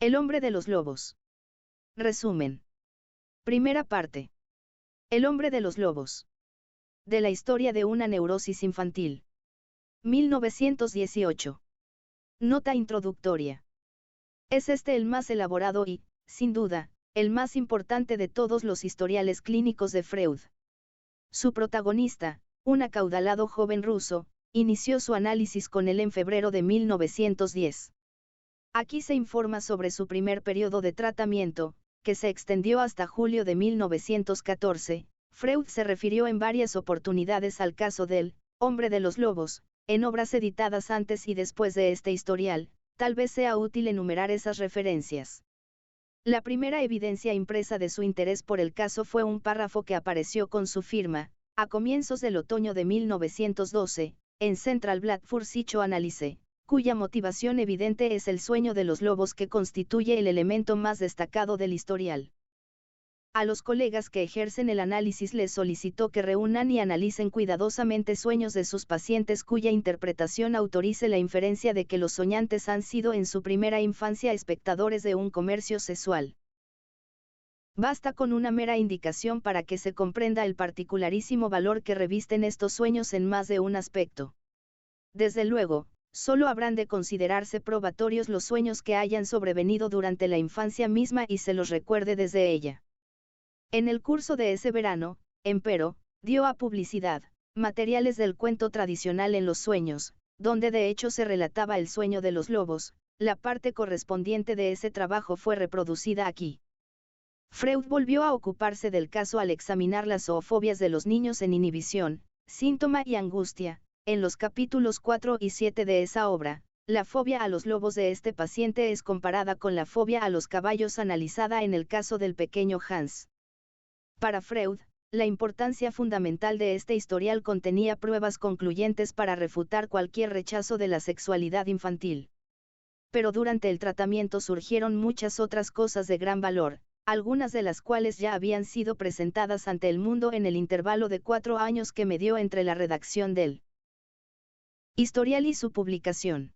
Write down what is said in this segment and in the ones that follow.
El hombre de los lobos. Resumen. Primera parte. El hombre de los lobos. De la historia de una neurosis infantil. 1918. Nota introductoria. Es este el más elaborado y, sin duda, el más importante de todos los historiales clínicos de Freud. Su protagonista, un acaudalado joven ruso, inició su análisis con él en febrero de 1910. Aquí se informa sobre su primer periodo de tratamiento, que se extendió hasta julio de 1914. Freud se refirió en varias oportunidades al caso del hombre de los lobos, en obras editadas antes y después de este historial. Tal vez sea útil enumerar esas referencias. La primera evidencia impresa de su interés por el caso fue un párrafo que apareció con su firma, a comienzos del otoño de 1912, en Central Blatt für Psychoanalyse, cuya motivación evidente es el sueño de los lobos que constituye el elemento más destacado del historial. A los colegas que ejercen el análisis les solicitó que reúnan y analicen cuidadosamente sueños de sus pacientes cuya interpretación autorice la inferencia de que los soñantes han sido en su primera infancia espectadores de un comercio sexual. Basta con una mera indicación para que se comprenda el particularísimo valor que revisten estos sueños en más de un aspecto. Desde luego, solo habrán de considerarse probatorios los sueños que hayan sobrevenido durante la infancia misma y se los recuerde desde ella. En el curso de ese verano, empero, dio a publicidad materiales del cuento tradicional en los sueños, donde de hecho se relataba el sueño de los lobos. La parte correspondiente de ese trabajo fue reproducida aquí. Freud volvió a ocuparse del caso al examinar las zoofobias de los niños en inhibición, síntoma y angustia. En los capítulos 4 y 7 de esa obra, la fobia a los lobos de este paciente es comparada con la fobia a los caballos analizada en el caso del pequeño Hans. Para Freud, la importancia fundamental de este historial contenía pruebas concluyentes para refutar cualquier rechazo de la sexualidad infantil. Pero durante el tratamiento surgieron muchas otras cosas de gran valor, algunas de las cuales ya habían sido presentadas ante el mundo en el intervalo de 4 años que medió entre la redacción del historial y su publicación.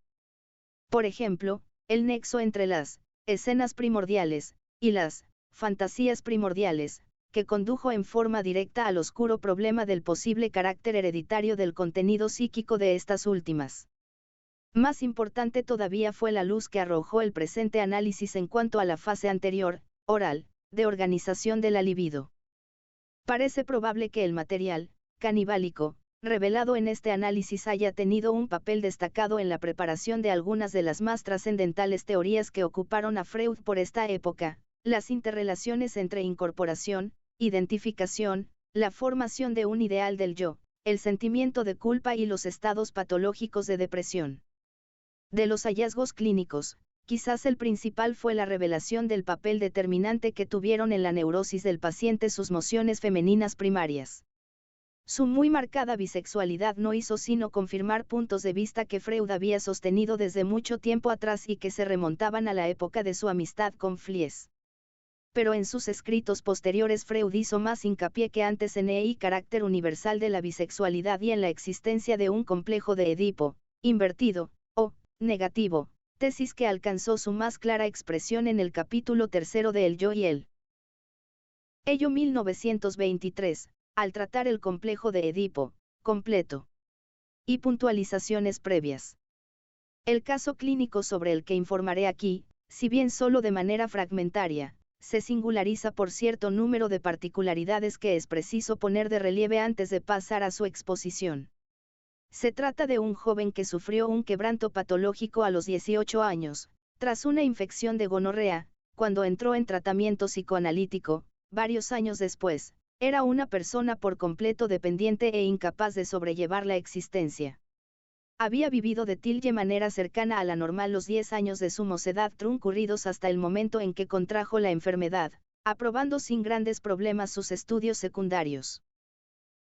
Por ejemplo, el nexo entre las escenas primordiales y las fantasías primordiales, que condujo en forma directa al oscuro problema del posible carácter hereditario del contenido psíquico de estas últimas. Más importante todavía fue la luz que arrojó el presente análisis en cuanto a la fase anterior, oral, de organización de la libido. Parece probable que el material canibálico revelado en este análisis haya tenido un papel destacado en la preparación de algunas de las más trascendentales teorías que ocuparon a Freud por esta época, las interrelaciones entre incorporación, identificación, la formación de un ideal del yo, el sentimiento de culpa y los estados patológicos de depresión. De los hallazgos clínicos, quizás el principal fue la revelación del papel determinante que tuvieron en la neurosis del paciente sus mociones femeninas primarias. Su muy marcada bisexualidad no hizo sino confirmar puntos de vista que Freud había sostenido desde mucho tiempo atrás y que se remontaban a la época de su amistad con Fliess. Pero en sus escritos posteriores Freud hizo más hincapié que antes en el carácter universal de la bisexualidad y en la existencia de un complejo de Edipo, invertido, o negativo, tesis que alcanzó su más clara expresión en el capítulo 3 de El yo y el ello 1923, al tratar el complejo de Edipo, completo. Y puntualizaciones previas. El caso clínico sobre el que informaré aquí, si bien solo de manera fragmentaria, se singulariza por cierto número de particularidades que es preciso poner de relieve antes de pasar a su exposición. Se trata de un joven que sufrió un quebranto patológico a los 18 años, tras una infección de gonorrea, cuando entró en tratamiento psicoanalítico. Varios años después, era una persona por completo dependiente e incapaz de sobrellevar la existencia. Había vivido de tilde manera cercana a la normal los 10 años de su mocedad transcurridos hasta el momento en que contrajo la enfermedad, aprobando sin grandes problemas sus estudios secundarios.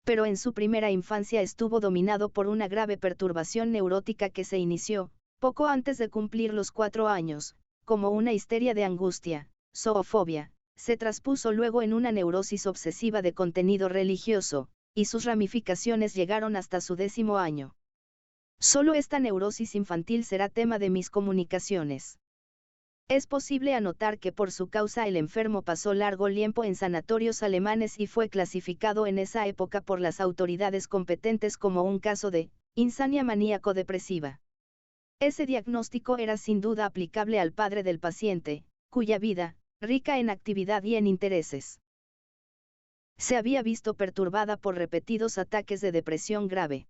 Pero en su primera infancia estuvo dominado por una grave perturbación neurótica que se inició, poco antes de cumplir los 4 años, como una histeria de angustia, zoofobia, se traspuso luego en una neurosis obsesiva de contenido religioso, y sus ramificaciones llegaron hasta su 10º año. Solo esta neurosis infantil será tema de mis comunicaciones. Es posible anotar que por su causa el enfermo pasó largo tiempo en sanatorios alemanes y fue clasificado en esa época por las autoridades competentes como un caso de insania maníaco-depresiva. Ese diagnóstico era sin duda aplicable al padre del paciente, cuya vida, rica en actividad y en intereses, se había visto perturbada por repetidos ataques de depresión grave.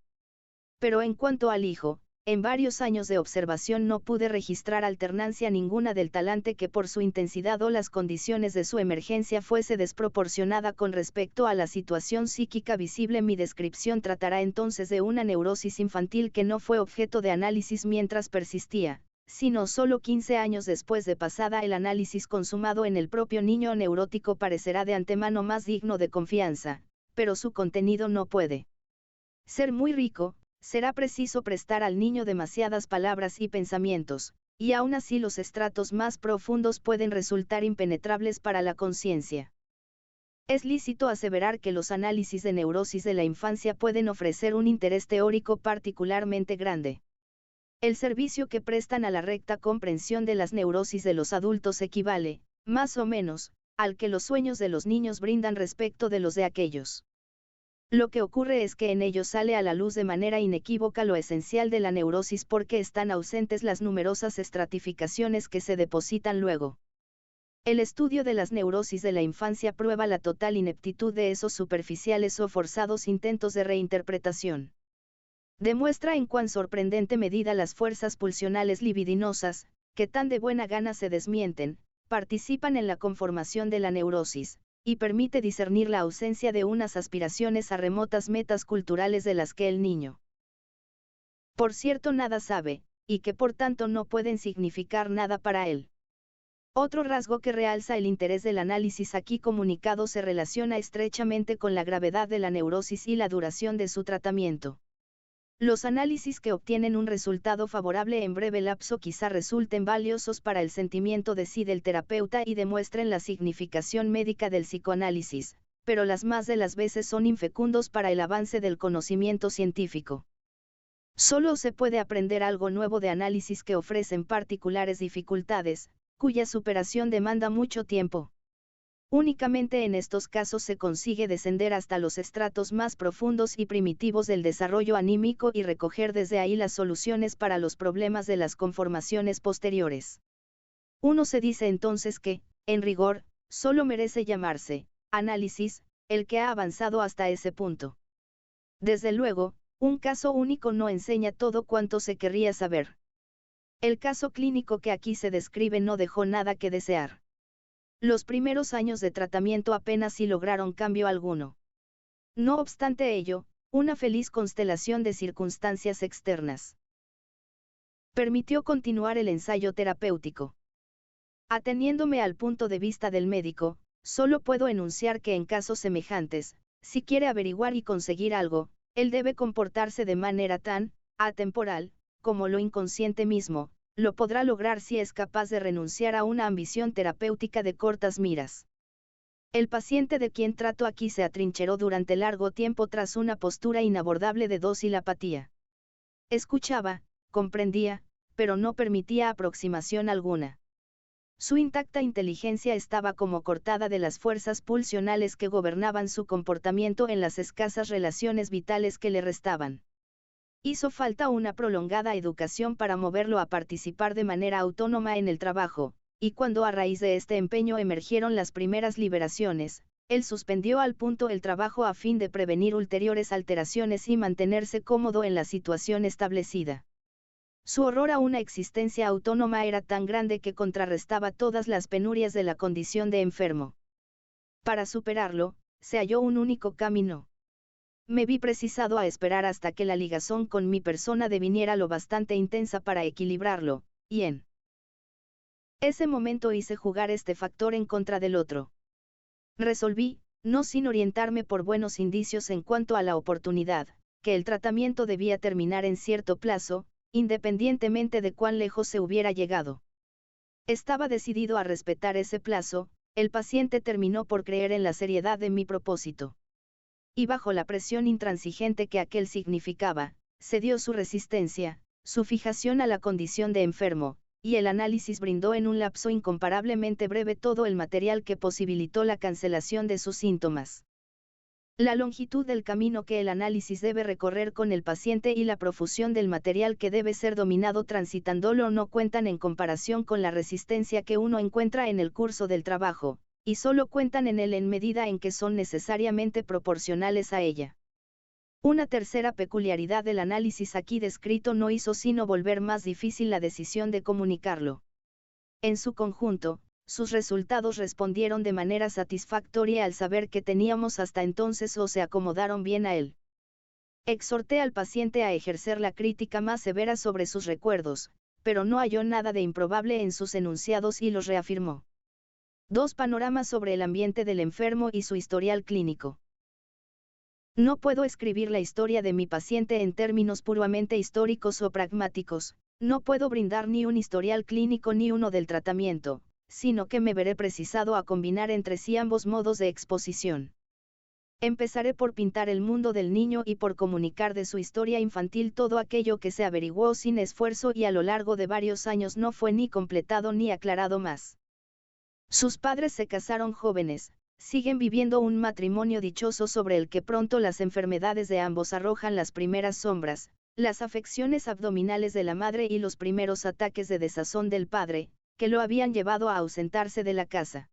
Pero en cuanto al hijo, en varios años de observación no pude registrar alternancia ninguna del talante que por su intensidad o las condiciones de su emergencia fuese desproporcionada con respecto a la situación psíquica visible. Mi descripción tratará entonces de una neurosis infantil que no fue objeto de análisis mientras persistía, sino solo 15 años después de pasada el análisis consumado en el propio niño neurótico parecerá de antemano más digno de confianza, pero su contenido no puede ser muy rico. Será preciso prestar al niño demasiadas palabras y pensamientos, y aún así los estratos más profundos pueden resultar impenetrables para la conciencia. Es lícito aseverar que los análisis de neurosis de la infancia pueden ofrecer un interés teórico particularmente grande. El servicio que prestan a la recta comprensión de las neurosis de los adultos equivale, más o menos, al que los sueños de los niños brindan respecto de los de aquellos. Lo que ocurre es que en ellos sale a la luz de manera inequívoca lo esencial de la neurosis porque están ausentes las numerosas estratificaciones que se depositan luego. El estudio de las neurosis de la infancia prueba la total ineptitud de esos superficiales o forzados intentos de reinterpretación. Demuestra en cuán sorprendente medida las fuerzas pulsionales libidinosas, que tan de buena gana se desmienten, participan en la conformación de la neurosis, y permite discernir la ausencia de unas aspiraciones a remotas metas culturales de las que el niño, por cierto, nada sabe, y que por tanto no pueden significar nada para él. Otro rasgo que realza el interés del análisis aquí comunicado se relaciona estrechamente con la gravedad de la neurosis y la duración de su tratamiento. Los análisis que obtienen un resultado favorable en breve lapso quizá resulten valiosos para el sentimiento de sí del terapeuta y demuestren la significación médica del psicoanálisis, pero las más de las veces son infecundos para el avance del conocimiento científico. Solo se puede aprender algo nuevo de análisis que ofrecen particulares dificultades, cuya superación demanda mucho tiempo. Únicamente en estos casos se consigue descender hasta los estratos más profundos y primitivos del desarrollo anímico y recoger desde ahí las soluciones para los problemas de las conformaciones posteriores. Uno se dice entonces que, en rigor, solo merece llamarse análisis el que ha avanzado hasta ese punto. Desde luego, un caso único no enseña todo cuanto se querría saber. El caso clínico que aquí se describe no dejó nada que desear. Los primeros años de tratamiento apenas si lograron cambio alguno. No obstante ello, una feliz constelación de circunstancias externas permitió continuar el ensayo terapéutico. Ateniéndome al punto de vista del médico, solo puedo enunciar que en casos semejantes, si quiere averiguar y conseguir algo, él debe comportarse de manera tan atemporal, como lo inconsciente mismo, lo podrá lograr si es capaz de renunciar a una ambición terapéutica de cortas miras. El paciente de quien trato aquí se atrincheró durante largo tiempo tras una postura inabordable de dócil apatía. Escuchaba, comprendía, pero no permitía aproximación alguna. Su intacta inteligencia estaba como cortada de las fuerzas pulsionales que gobernaban su comportamiento en las escasas relaciones vitales que le restaban. Hizo falta una prolongada educación para moverlo a participar de manera autónoma en el trabajo, y cuando a raíz de este empeño emergieron las primeras liberaciones, él suspendió al punto el trabajo a fin de prevenir ulteriores alteraciones y mantenerse cómodo en la situación establecida. Su horror a una existencia autónoma era tan grande que contrarrestaba todas las penurias de la condición de enfermo. Para superarlo, se halló un único camino. Me vi precisado a esperar hasta que la ligazón con mi persona deviniera lo bastante intensa para equilibrarlo, y en ese momento hice jugar este factor en contra del otro. Resolví, no sin orientarme por buenos indicios en cuanto a la oportunidad, que el tratamiento debía terminar en cierto plazo, independientemente de cuán lejos se hubiera llegado. Estaba decidido a respetar ese plazo. El paciente terminó por creer en la seriedad de mi propósito. Y bajo la presión intransigente que aquel significaba, cedió su resistencia, su fijación a la condición de enfermo, y el análisis brindó en un lapso incomparablemente breve todo el material que posibilitó la cancelación de sus síntomas. La longitud del camino que el análisis debe recorrer con el paciente y la profusión del material que debe ser dominado transitándolo no cuentan en comparación con la resistencia que uno encuentra en el curso del trabajo, y solo cuentan en él en medida en que son necesariamente proporcionales a ella. Una tercera peculiaridad del análisis aquí descrito no hizo sino volver más difícil la decisión de comunicarlo. En su conjunto, sus resultados respondieron de manera satisfactoria al saber que teníamos hasta entonces o se acomodaron bien a él. Exhorté al paciente a ejercer la crítica más severa sobre sus recuerdos, pero no halló nada de improbable en sus enunciados y los reafirmó. 2 panoramas sobre el ambiente del enfermo y su historial clínico. No puedo escribir la historia de mi paciente en términos puramente históricos o pragmáticos, no puedo brindar ni un historial clínico ni uno del tratamiento, sino que me veré precisado a combinar entre sí ambos modos de exposición. Empezaré por pintar el mundo del niño y por comunicar de su historia infantil todo aquello que se averiguó sin esfuerzo y a lo largo de varios años no fue ni completado ni aclarado más. Sus padres se casaron jóvenes, siguen viviendo un matrimonio dichoso sobre el que pronto las enfermedades de ambos arrojan las primeras sombras, las afecciones abdominales de la madre y los primeros ataques de desazón del padre, que lo habían llevado a ausentarse de la casa.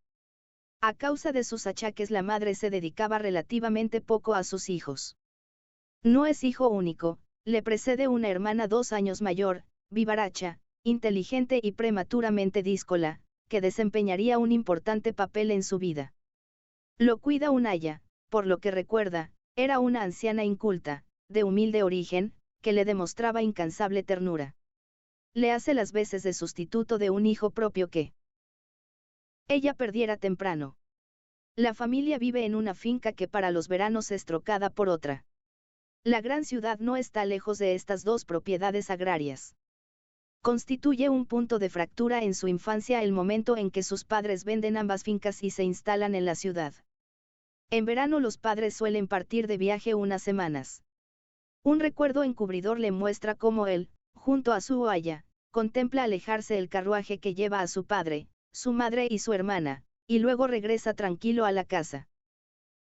A causa de sus achaques la madre se dedicaba relativamente poco a sus hijos. No es hijo único, le precede una hermana 2 años mayor, vivaracha, inteligente y prematuramente díscola, que desempeñaría un importante papel en su vida. Lo cuida un aya, por lo que recuerda, era una anciana inculta, de humilde origen, que le demostraba incansable ternura. Le hace las veces de sustituto de un hijo propio que ella perdiera temprano. La familia vive en una finca que para los veranos es trocada por otra. La gran ciudad no está lejos de estas 2 propiedades agrarias. Constituye un punto de fractura en su infancia el momento en que sus padres venden ambas fincas y se instalan en la ciudad. En verano los padres suelen partir de viaje unas semanas. Un recuerdo encubridor le muestra cómo él, junto a su aya, contempla alejarse el carruaje que lleva a su padre, su madre y su hermana, y luego regresa tranquilo a la casa.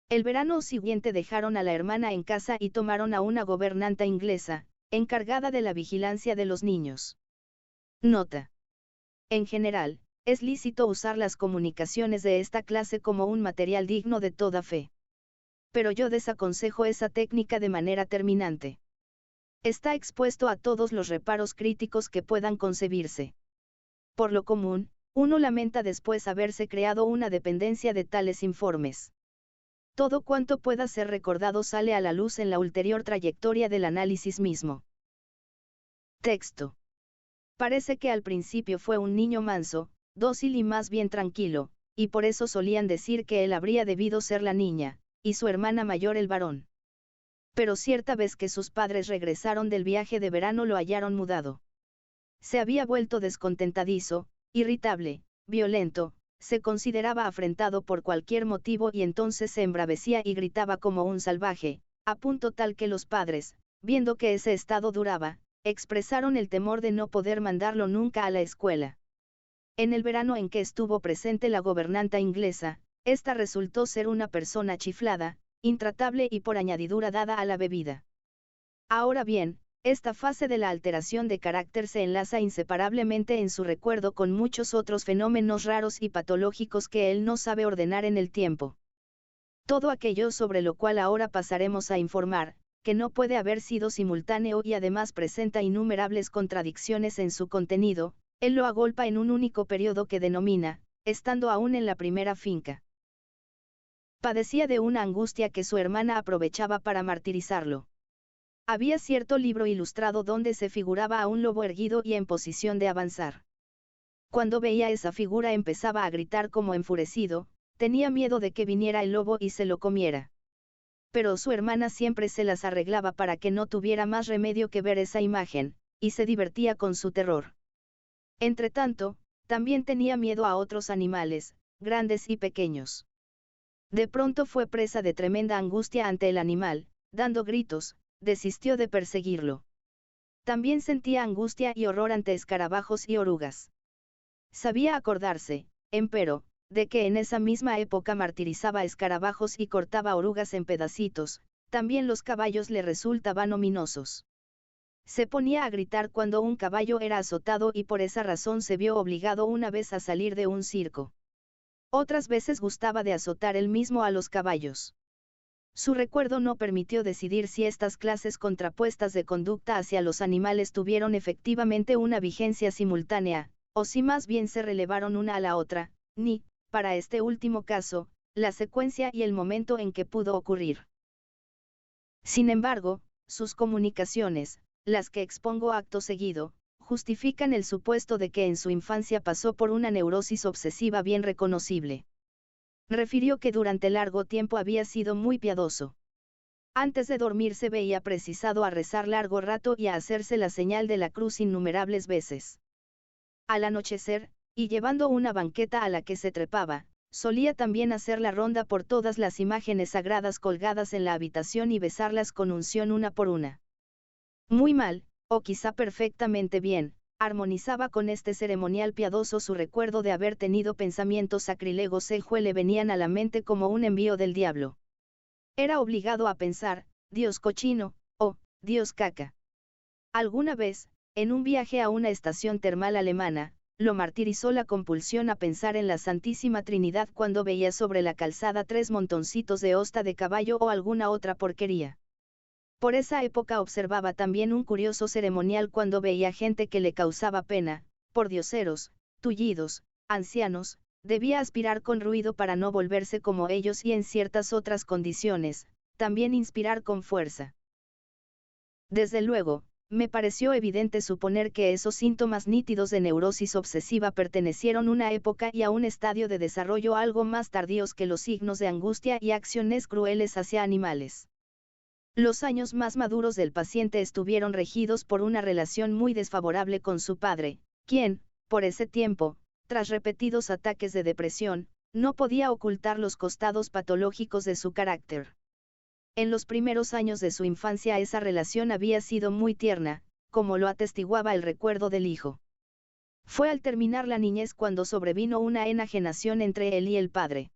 El verano siguiente dejaron a la hermana en casa y tomaron a una gobernanta inglesa, encargada de la vigilancia de los niños. Nota. En general, es lícito usar las comunicaciones de esta clase como un material digno de toda fe. Pero yo desaconsejo esa técnica de manera terminante. Está expuesto a todos los reparos críticos que puedan concebirse. Por lo común, uno lamenta después haberse creado una dependencia de tales informes. Todo cuanto pueda ser recordado sale a la luz en la ulterior trayectoria del análisis mismo. Texto. Parece que al principio fue un niño manso, dócil y más bien tranquilo, y por eso solían decir que él habría debido ser la niña, y su hermana mayor el varón. Pero cierta vez que sus padres regresaron del viaje de verano lo hallaron mudado. Se había vuelto descontentadizo, irritable, violento, se consideraba afrentado por cualquier motivo y entonces se embravecía y gritaba como un salvaje, a punto tal que los padres, viendo que ese estado duraba, expresaron el temor de no poder mandarlo nunca a la escuela. En el verano en que estuvo presente la gobernanta inglesa, esta resultó ser una persona chiflada, intratable y por añadidura dada a la bebida. Ahora bien, esta fase de la alteración de carácter se enlaza inseparablemente en su recuerdo con muchos otros fenómenos raros y patológicos que él no sabe ordenar en el tiempo. Todo aquello sobre lo cual ahora pasaremos a informar, que no puede haber sido simultáneo y además presenta innumerables contradicciones en su contenido, él lo agolpa en un único periodo que denomina, estando aún en la primera finca. Padecía de una angustia que su hermana aprovechaba para martirizarlo. Había cierto libro ilustrado donde se figuraba a un lobo erguido y en posición de avanzar. Cuando veía esa figura empezaba a gritar como enfurecido, tenía miedo de que viniera el lobo y se lo comiera. Pero su hermana siempre se las arreglaba para que no tuviera más remedio que ver esa imagen, y se divertía con su terror. Entretanto, también tenía miedo a otros animales, grandes y pequeños. De pronto fue presa de tremenda angustia ante el animal, dando gritos, desistió de perseguirlo. También sentía angustia y horror ante escarabajos y orugas. Sabía acordarse, empero, de que en esa misma época martirizaba escarabajos y cortaba orugas en pedacitos, también los caballos le resultaban ominosos. Se ponía a gritar cuando un caballo era azotado y por esa razón se vio obligado una vez a salir de un circo. Otras veces gustaba de azotar él mismo a los caballos. Su recuerdo no permitió decidir si estas clases contrapuestas de conducta hacia los animales tuvieron efectivamente una vigencia simultánea, o si más bien se relevaron una a la otra, ni, para este último caso, la secuencia y el momento en que pudo ocurrir. Sin embargo, sus comunicaciones, las que expongo acto seguido, justifican el supuesto de que en su infancia pasó por una neurosis obsesiva bien reconocible. Refirió que durante largo tiempo había sido muy piadoso. Antes de dormir se veía precisado a rezar largo rato y a hacerse la señal de la cruz innumerables veces. Al anochecer, y llevando una banqueta a la que se trepaba, solía también hacer la ronda por todas las imágenes sagradas colgadas en la habitación y besarlas con unción una por una. Muy mal, o quizá perfectamente bien, armonizaba con este ceremonial piadoso su recuerdo de haber tenido pensamientos sacrílegos le venían a la mente como un envío del diablo. Era obligado a pensar, Dios cochino, o, Dios caca. Alguna vez, en un viaje a una estación termal alemana, lo martirizó la compulsión a pensar en la Santísima Trinidad cuando veía sobre la calzada 3 montoncitos de hosta de caballo o alguna otra porquería. Por esa época observaba también un curioso ceremonial cuando veía gente que le causaba pena, pordioseros, tullidos, ancianos, debía aspirar con ruido para no volverse como ellos y en ciertas otras condiciones, también inspirar con fuerza. Desde luego, me pareció evidente suponer que esos síntomas nítidos de neurosis obsesiva pertenecieron a una época y a un estadio de desarrollo algo más tardíos que los signos de angustia y acciones crueles hacia animales. Los años más maduros del paciente estuvieron regidos por una relación muy desfavorable con su padre, quien, por ese tiempo, tras repetidos ataques de depresión, no podía ocultar los costados patológicos de su carácter. En los primeros años de su infancia esa relación había sido muy tierna, como lo atestiguaba el recuerdo del hijo. Fue al terminar la niñez cuando sobrevino una enajenación entre él y el padre.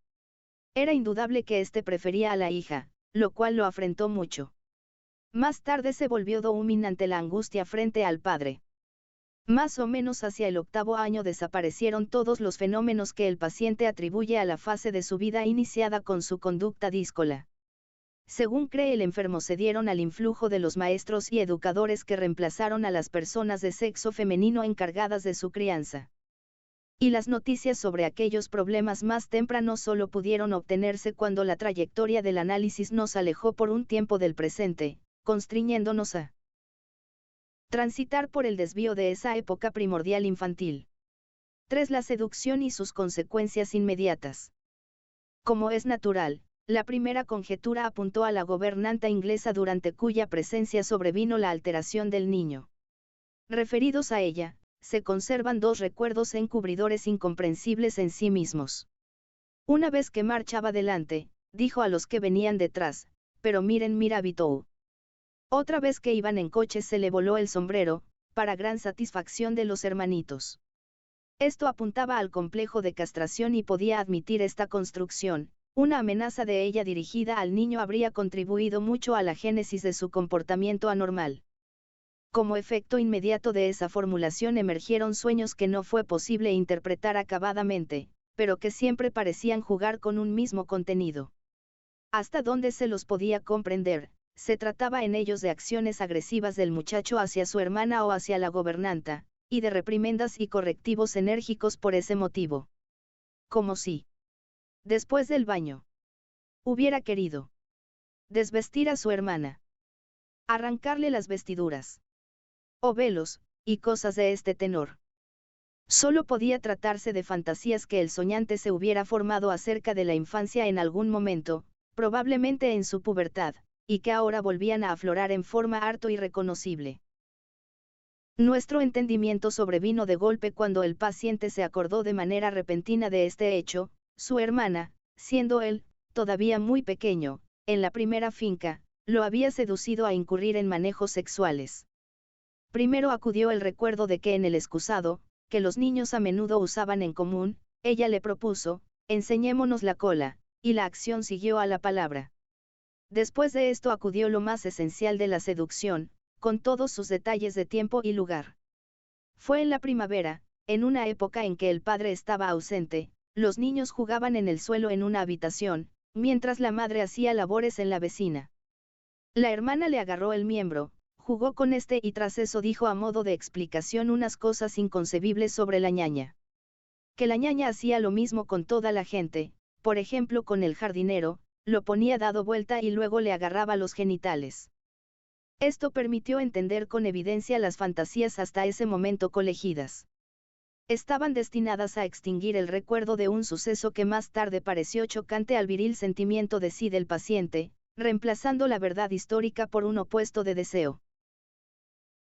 Era indudable que éste prefería a la hija, lo cual lo afrentó mucho. Más tarde se volvió dominante la angustia frente al padre. Más o menos hacia el 8º año desaparecieron todos los fenómenos que el paciente atribuye a la fase de su vida iniciada con su conducta díscola. Según cree el enfermo, se dieron al influjo de los maestros y educadores que reemplazaron a las personas de sexo femenino encargadas de su crianza. Y las noticias sobre aquellos problemas más tempranos solo pudieron obtenerse cuando la trayectoria del análisis nos alejó por un tiempo del presente, constriñéndonos a transitar por el desvío de esa época primordial infantil. 3. La seducción y sus consecuencias inmediatas. Como es natural, la primera conjetura apuntó a la gobernanta inglesa durante cuya presencia sobrevino la alteración del niño. Referidos a ella, se conservan 2 recuerdos encubridores incomprensibles en sí mismos. Una vez que marchaba delante, dijo a los que venían detrás, pero miren Mirabitou. Otra vez que iban en coche se le voló el sombrero, para gran satisfacción de los hermanitos. Esto apuntaba al complejo de castración y podía admitir esta construcción. Una amenaza de ella dirigida al niño habría contribuido mucho a la génesis de su comportamiento anormal. Como efecto inmediato de esa formulación emergieron sueños que no fue posible interpretar acabadamente, pero que siempre parecían jugar con un mismo contenido. Hasta donde se los podía comprender, se trataba en ellos de acciones agresivas del muchacho hacia su hermana o hacia la gobernanta, y de reprimendas y correctivos enérgicos por ese motivo. Como si, después del baño, hubiera querido desvestir a su hermana, arrancarle las vestiduras, o velos, y cosas de este tenor. Solo podía tratarse de fantasías que el soñante se hubiera formado acerca de la infancia en algún momento, probablemente en su pubertad, y que ahora volvían a aflorar en forma harto irreconocible. Nuestro entendimiento sobrevino de golpe cuando el paciente se acordó de manera repentina de este hecho. Su hermana, siendo él, todavía muy pequeño, en la primera finca, lo había seducido a incurrir en manejos sexuales. Primero acudió el recuerdo de que en el excusado, que los niños a menudo usaban en común, ella le propuso, enseñémonos la cola, y la acción siguió a la palabra. Después de esto acudió lo más esencial de la seducción, con todos sus detalles de tiempo y lugar. Fue en la primavera, en una época en que el padre estaba ausente, los niños jugaban en el suelo en una habitación, mientras la madre hacía labores en la vecina. La hermana le agarró el miembro, jugó con este y tras eso dijo a modo de explicación unas cosas inconcebibles sobre la ñaña. Que la ñaña hacía lo mismo con toda la gente, por ejemplo con el jardinero, lo ponía dado vuelta y luego le agarraba los genitales. Esto permitió entender con evidencia las fantasías hasta ese momento colegidas. Estaban destinadas a extinguir el recuerdo de un suceso que más tarde pareció chocante al viril sentimiento de sí del paciente, reemplazando la verdad histórica por un opuesto de deseo.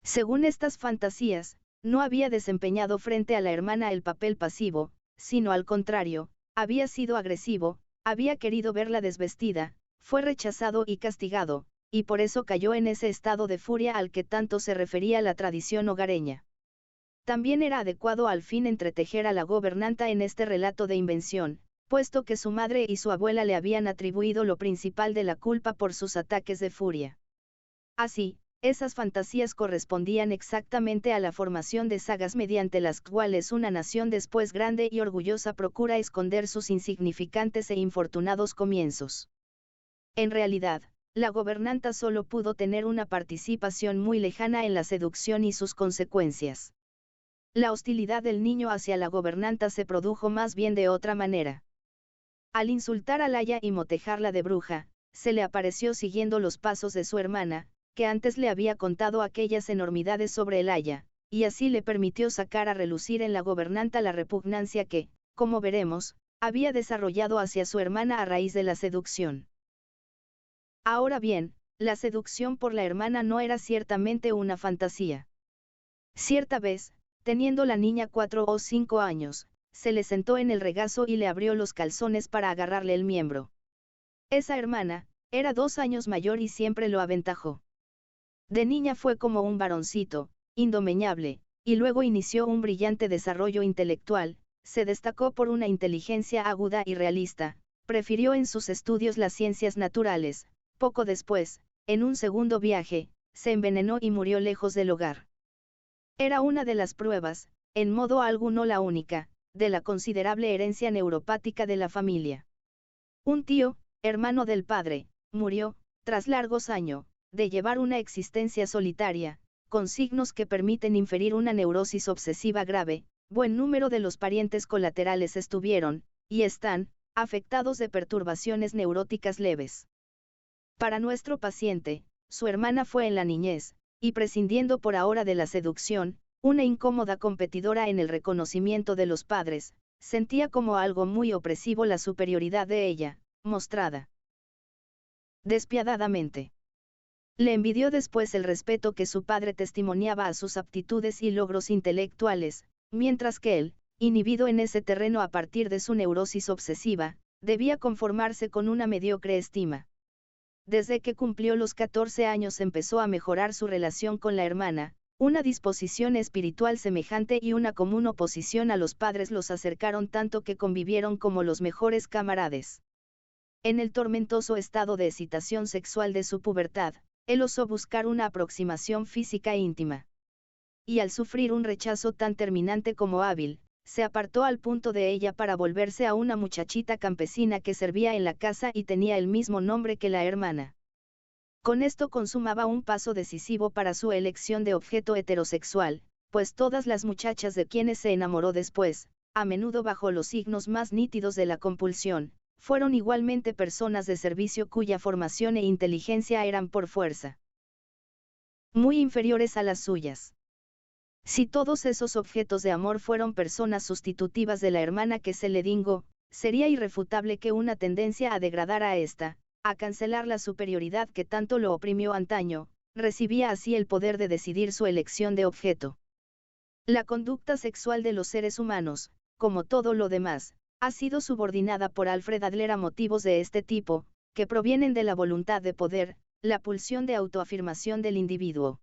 Según estas fantasías, no había desempeñado frente a la hermana el papel pasivo, sino al contrario, había sido agresivo, había querido verla desvestida, fue rechazado y castigado, y por eso cayó en ese estado de furia al que tanto se refería la tradición hogareña. También era adecuado al fin entretejer a la gobernanta en este relato de invención, puesto que su madre y su abuela le habían atribuido lo principal de la culpa por sus ataques de furia. Así, esas fantasías correspondían exactamente a la formación de sagas mediante las cuales una nación después grande y orgullosa procura esconder sus insignificantes e infortunados comienzos. En realidad, la gobernanta solo pudo tener una participación muy lejana en la seducción y sus consecuencias. La hostilidad del niño hacia la gobernanta se produjo más bien de otra manera. Al insultar a Laia y motejarla de bruja, se le apareció siguiendo los pasos de su hermana, que antes le había contado aquellas enormidades sobre Laia, y así le permitió sacar a relucir en la gobernanta la repugnancia que, como veremos, había desarrollado hacia su hermana a raíz de la seducción. Ahora bien, la seducción por la hermana no era ciertamente una fantasía. Cierta vez, teniendo la niña 4 o 5 años, se le sentó en el regazo y le abrió los calzones para agarrarle el miembro. Esa hermana, era 2 años mayor y siempre lo aventajó. De niña fue como un varoncito, indomeñable, y luego inició un brillante desarrollo intelectual, se destacó por una inteligencia aguda y realista, prefirió en sus estudios las ciencias naturales. Poco después, en un segundo viaje, se envenenó y murió lejos del hogar. Era una de las pruebas, en modo alguno la única, de la considerable herencia neuropática de la familia. Un tío, hermano del padre, murió, tras largos años, de llevar una existencia solitaria, con signos que permiten inferir una neurosis obsesiva grave. Buen número de los parientes colaterales estuvieron, y están, afectados de perturbaciones neuróticas leves. Para nuestro paciente, su hermana fue en la niñez, y prescindiendo por ahora de la seducción, una incómoda competidora en el reconocimiento de los padres, sentía como algo muy opresivo la superioridad de ella, mostrada despiadadamente. Le envidió después el respeto que su padre testimoniaba a sus aptitudes y logros intelectuales, mientras que él, inhibido en ese terreno a partir de su neurosis obsesiva, debía conformarse con una mediocre estima. Desde que cumplió los 14 años empezó a mejorar su relación con la hermana, una disposición espiritual semejante y una común oposición a los padres los acercaron tanto que convivieron como los mejores camaradas. En el tormentoso estado de excitación sexual de su pubertad, él osó buscar una aproximación física e íntima. Y al sufrir un rechazo tan terminante como hábil, se apartó al punto de ella para volverse a una muchachita campesina que servía en la casa y tenía el mismo nombre que la hermana. Con esto consumaba un paso decisivo para su elección de objeto heterosexual, pues todas las muchachas de quienes se enamoró después, a menudo bajo los signos más nítidos de la compulsión, fueron igualmente personas de servicio cuya formación e inteligencia eran por fuerza muy inferiores a las suyas. Si todos esos objetos de amor fueron personas sustitutivas de la hermana que se le dingó, sería irrefutable que una tendencia a degradar a esta, a cancelar la superioridad que tanto lo oprimió antaño, recibía así el poder de decidir su elección de objeto. La conducta sexual de los seres humanos, como todo lo demás, ha sido subordinada por Alfred Adler a motivos de este tipo, que provienen de la voluntad de poder, la pulsión de autoafirmación del individuo.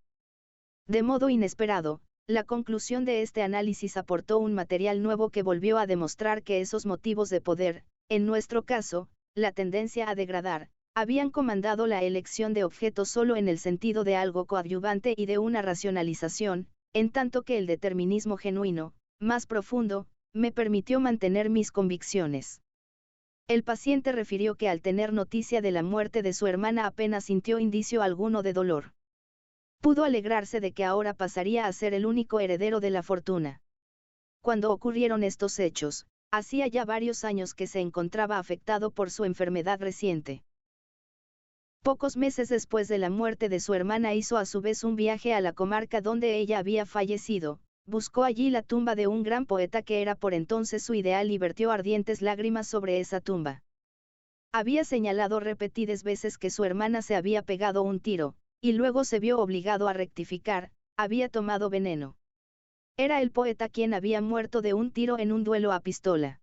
De modo inesperado, la conclusión de este análisis aportó un material nuevo que volvió a demostrar que esos motivos de poder, en nuestro caso, la tendencia a degradar, habían comandado la elección de objetos solo en el sentido de algo coadyuvante y de una racionalización, en tanto que el determinismo genuino, más profundo, me permitió mantener mis convicciones. El paciente refirió que al tener noticia de la muerte de su hermana apenas sintió indicio alguno de dolor. Pudo alegrarse de que ahora pasaría a ser el único heredero de la fortuna. Cuando ocurrieron estos hechos, hacía ya varios años que se encontraba afectado por su enfermedad reciente. Pocos meses después de la muerte de su hermana hizo a su vez un viaje a la comarca donde ella había fallecido, buscó allí la tumba de un gran poeta que era por entonces su ideal y vertió ardientes lágrimas sobre esa tumba. Había señalado repetidas veces que su hermana se había pegado un tiro, y luego se vio obligado a rectificar, había tomado veneno. Era el poeta quien había muerto de un tiro en un duelo a pistola.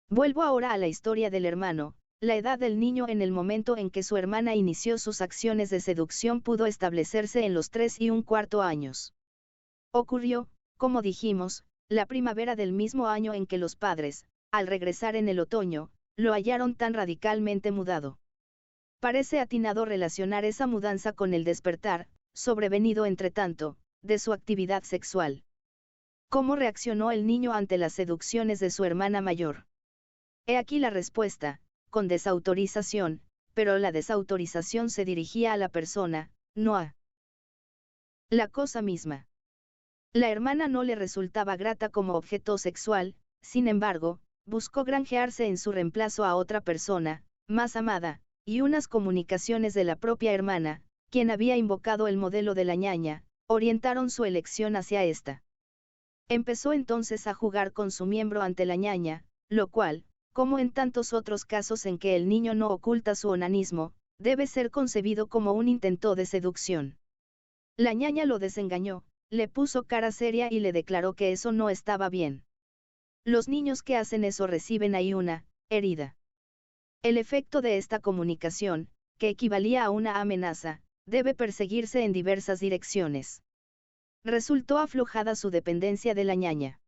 Vuelvo ahora a la historia del hermano. La edad del niño en el momento en que su hermana inició sus acciones de seducción pudo establecerse en los 3¼ años. Ocurrió, como dijimos, la primavera del mismo año en que los padres, al regresar en el otoño, lo hallaron tan radicalmente mudado. Parece atinado relacionar esa mudanza con el despertar, sobrevenido entretanto, de su actividad sexual. ¿Cómo reaccionó el niño ante las seducciones de su hermana mayor? He aquí la respuesta. Con desautorización, pero la desautorización se dirigía a la persona, no a la cosa misma. La hermana no le resultaba grata como objeto sexual, sin embargo, buscó granjearse en su reemplazo a otra persona, más amada, y unas comunicaciones de la propia hermana, quien había invocado el modelo de la ñaña, orientaron su elección hacia esta. Empezó entonces a jugar con su miembro ante la ñaña, lo cual, como en tantos otros casos en que el niño no oculta su onanismo, debe ser concebido como un intento de seducción. La ñaña lo desengañó, le puso cara seria y le declaró que eso no estaba bien. Los niños que hacen eso reciben ahí una herida. El efecto de esta comunicación, que equivalía a una amenaza, debe perseguirse en diversas direcciones. Resultó aflojada su dependencia de la ñaña.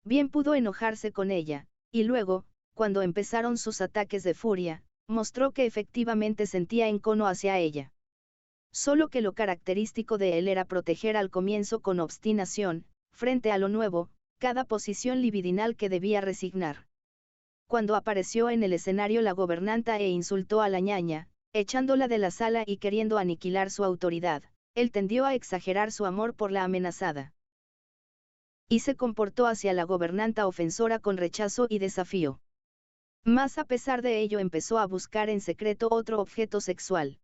Bien pudo enojarse con ella, y luego, cuando empezaron sus ataques de furia, mostró que efectivamente sentía encono hacia ella. Solo que lo característico de él era proteger al comienzo con obstinación, frente a lo nuevo, cada posición libidinal que debía resignar. Cuando apareció en el escenario la gobernanta e insultó a la ñaña, echándola de la sala y queriendo aniquilar su autoridad, él tendió a exagerar su amor por la amenazada. Y se comportó hacia la gobernanta ofensora con rechazo y desafío. Mas a pesar de ello empezó a buscar en secreto otro objeto sexual.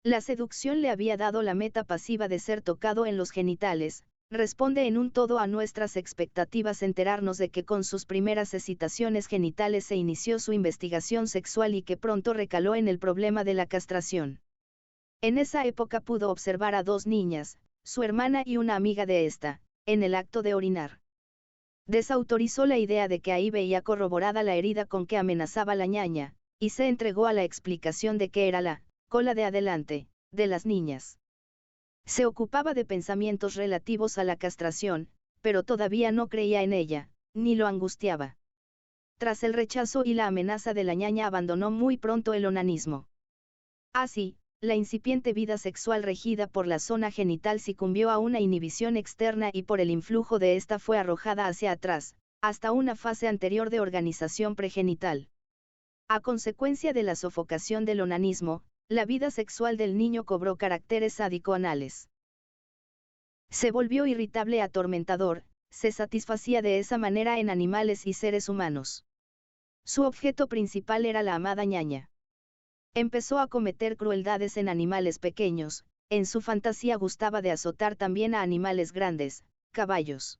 La seducción le había dado la meta pasiva de ser tocado en los genitales, responde en un todo a nuestras expectativas enterarnos de que con sus primeras excitaciones genitales se inició su investigación sexual y que pronto recaló en el problema de la castración. En esa época pudo observar a 2 niñas, su hermana y una amiga de esta, en el acto de orinar. Desautorizó la idea de que ahí veía corroborada la herida con que amenazaba la ñaña, y se entregó a la explicación de que era la cola de adelante de las niñas. Se ocupaba de pensamientos relativos a la castración, pero todavía no creía en ella, ni lo angustiaba. Tras el rechazo y la amenaza de la ñaña abandonó muy pronto el onanismo. Así, la incipiente vida sexual regida por la zona genital sucumbió a una inhibición externa y por el influjo de esta fue arrojada hacia atrás, hasta una fase anterior de organización pregenital. A consecuencia de la sofocación del onanismo, la vida sexual del niño cobró caracteres sádico-anales. Se volvió irritable y atormentador, se satisfacía de esa manera en animales y seres humanos. Su objeto principal era la amada ñaña. Empezó a cometer crueldades en animales pequeños, en su fantasía gustaba de azotar también a animales grandes, caballos.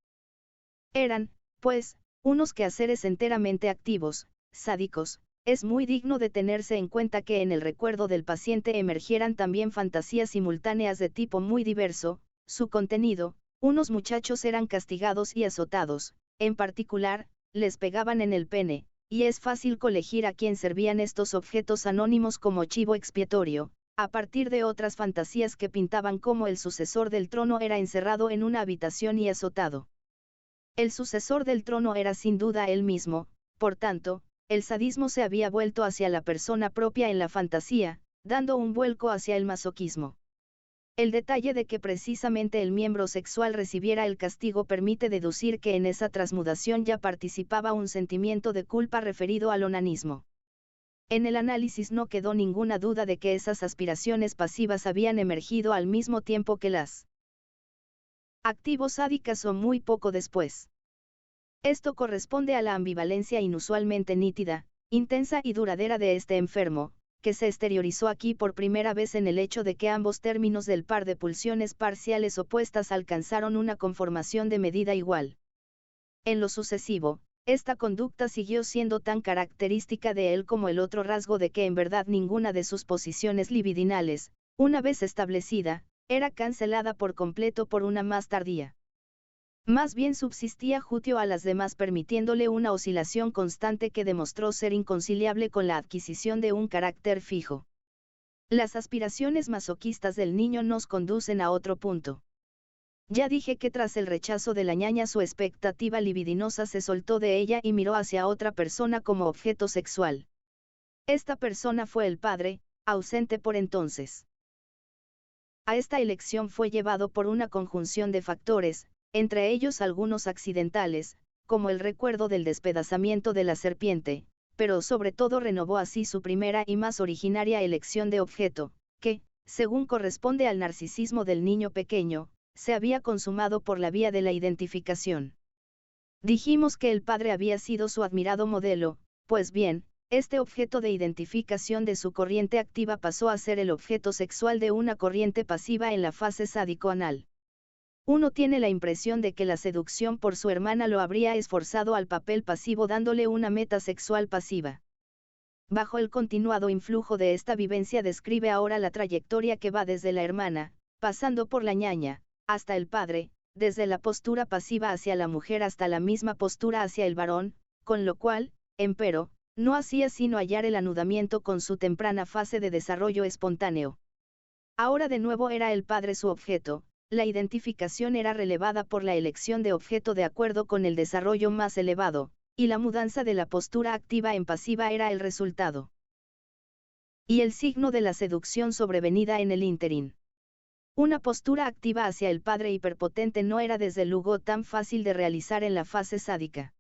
Eran, pues, unos quehaceres enteramente activos, sádicos. Es muy digno de tenerse en cuenta que en el recuerdo del paciente emergieran también fantasías simultáneas de tipo muy diverso, su contenido, unos muchachos eran castigados y azotados, en particular, les pegaban en el pene, y es fácil colegir a quién servían estos objetos anónimos como chivo expiatorio, a partir de otras fantasías que pintaban cómo el sucesor del trono era encerrado en una habitación y azotado. El sucesor del trono era sin duda él mismo, por tanto, el sadismo se había vuelto hacia la persona propia en la fantasía, dando un vuelco hacia el masoquismo. El detalle de que precisamente el miembro sexual recibiera el castigo permite deducir que en esa transmutación ya participaba un sentimiento de culpa referido al onanismo. En el análisis no quedó ninguna duda de que esas aspiraciones pasivas habían emergido al mismo tiempo que las activos sádicas o muy poco después. Esto corresponde a la ambivalencia inusualmente nítida, intensa y duradera de este enfermo, que se exteriorizó aquí por primera vez en el hecho de que ambos términos del par de pulsiones parciales opuestas alcanzaron una conformación de medida igual. En lo sucesivo, esta conducta siguió siendo tan característica de él como el otro rasgo de que en verdad ninguna de sus posiciones libidinales, una vez establecida, era cancelada por completo por una más tardía. Más bien subsistía junto a las demás permitiéndole una oscilación constante que demostró ser inconciliable con la adquisición de un carácter fijo. Las aspiraciones masoquistas del niño nos conducen a otro punto. Ya dije que tras el rechazo de la ñaña su expectativa libidinosa se soltó de ella y miró hacia otra persona como objeto sexual. Esta persona fue el padre, ausente por entonces. A esta elección fue llevado por una conjunción de factores, entre ellos algunos accidentales, como el recuerdo del despedazamiento de la serpiente, pero sobre todo renovó así su primera y más originaria elección de objeto, que, según corresponde al narcisismo del niño pequeño, se había consumado por la vía de la identificación. Dijimos que el padre había sido su admirado modelo, pues bien, este objeto de identificación de su corriente activa pasó a ser el objeto sexual de una corriente pasiva en la fase sádico-anal. Uno tiene la impresión de que la seducción por su hermana lo habría esforzado al papel pasivo dándole una meta sexual pasiva. Bajo el continuado influjo de esta vivencia describe ahora la trayectoria que va desde la hermana, pasando por la ñaña, hasta el padre, desde la postura pasiva hacia la mujer hasta la misma postura hacia el varón, con lo cual, empero, no hacía sino hallar el anudamiento con su temprana fase de desarrollo espontáneo. Ahora de nuevo era el padre su objeto. La identificación era relevada por la elección de objeto de acuerdo con el desarrollo más elevado, y la mudanza de la postura activa en pasiva era el resultado. Y el signo de la seducción sobrevenida en el ínterin. Una postura activa hacia el padre hiperpotente no era desde luego tan fácil de realizar en la fase sádica.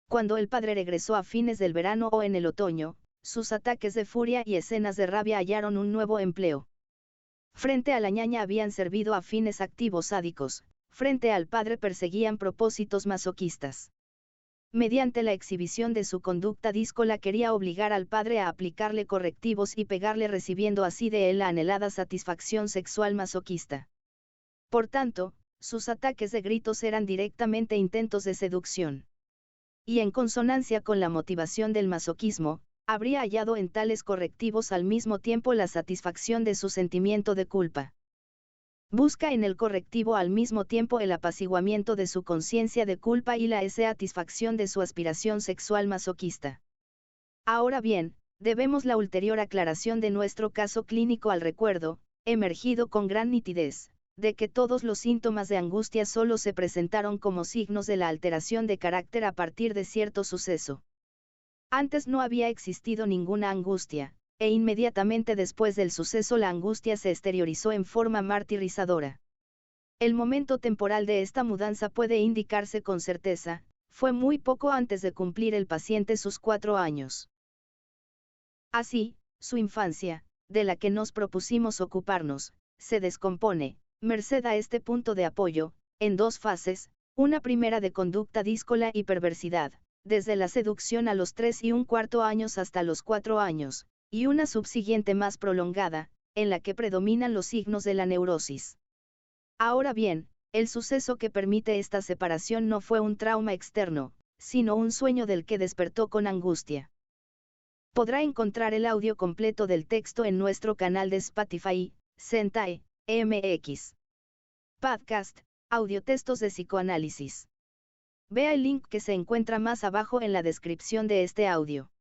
Cuando el padre regresó a fines del verano o en el otoño, sus ataques de furia y escenas de rabia hallaron un nuevo empleo. Frente a la ñaña habían servido a fines activos sádicos, frente al padre perseguían propósitos masoquistas. Mediante la exhibición de su conducta díscola quería obligar al padre a aplicarle correctivos y pegarle recibiendo así de él la anhelada satisfacción sexual masoquista. Por tanto, sus ataques de gritos eran directamente intentos de seducción. Y en consonancia con la motivación del masoquismo, habría hallado en tales correctivos al mismo tiempo la satisfacción de su sentimiento de culpa. Busca en el correctivo al mismo tiempo el apaciguamiento de su conciencia de culpa y la satisfacción de su aspiración sexual masoquista. Ahora bien, debemos la ulterior aclaración de nuestro caso clínico al recuerdo, emergido con gran nitidez, de que todos los síntomas de angustia solo se presentaron como signos de la alteración de carácter a partir de cierto suceso. Antes no había existido ninguna angustia, e inmediatamente después del suceso la angustia se exteriorizó en forma martirizadora. El momento temporal de esta mudanza puede indicarse con certeza, fue muy poco antes de cumplir el paciente sus 4 años. Así, su infancia, de la que nos propusimos ocuparnos, se descompone, merced a este punto de apoyo, en 2 fases, una primera de conducta díscola y perversidad, desde la seducción a los 3¼ años hasta los 4 años, y una subsiguiente más prolongada, en la que predominan los signos de la neurosis. Ahora bien, el suceso que permite esta separación no fue un trauma externo, sino un sueño del que despertó con angustia. Podrá encontrar el audio completo del texto en nuestro canal de Spotify, Sentae, MX. Podcast, Audiotextos de psicoanálisis. Vea el link que se encuentra más abajo en la descripción de este audio.